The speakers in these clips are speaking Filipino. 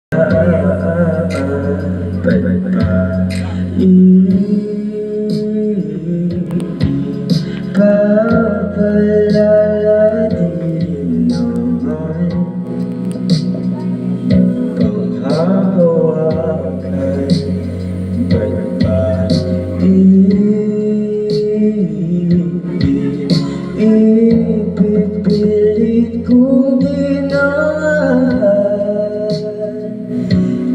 Papalala din naman panghahawakan. Ba't ba ipipilit kong ginahal?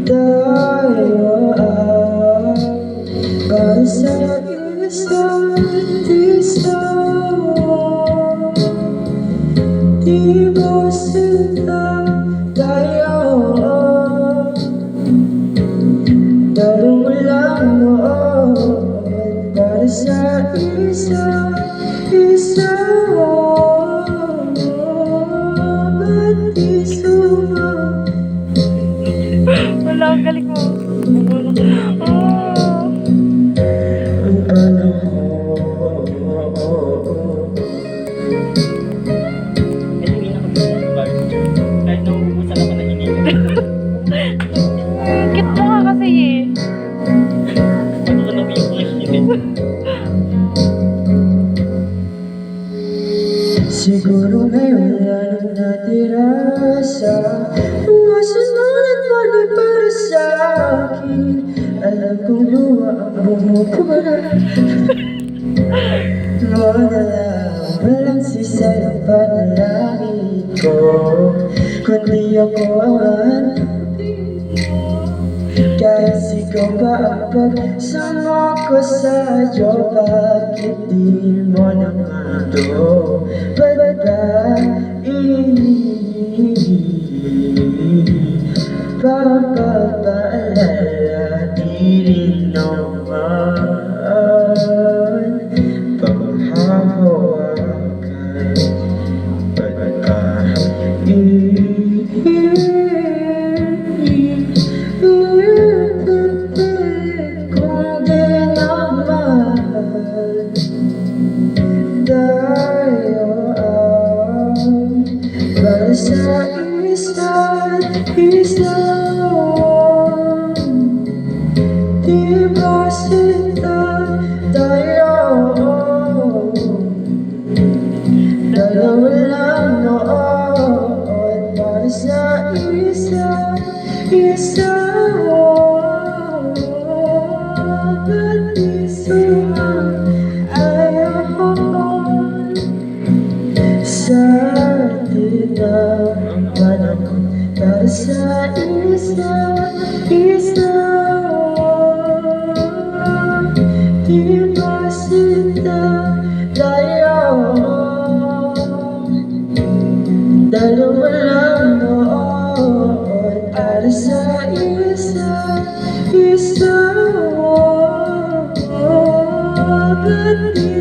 Tayo para sa isa't isa. Di ba sinta tayo? Dalawang lang noon para sa isa't isa. Ba't di sumama? Wala, ang galing mo. Ang panahon. Kahit nauubusan ako na hinihingi. Cute mo nga kasi eh. Ano ka na yung hinihingi? Siguro ngayon wala nang natira sa mga sunulat mo na para sa akin. Alam kong luha ang bumubura. Mo na lang walang sisa ng panalangin ko, kundi ako ang hanapin mo. Kahit sigaw pa ang pagsama ko sa'yo, bakit di mo naman ito papapaalala? Di rin naman panghahawakan. Ba't ba kung di naman tayo para sa isa't isa? Di ba sinta tayo? Dalawa lang noon para sa isa't isa. Ba't di sumaayon sa atin ang panahon para sa isa't isa? Di ba sinta tayo? Dalawa lang noon para sa isa't isa. Ba't di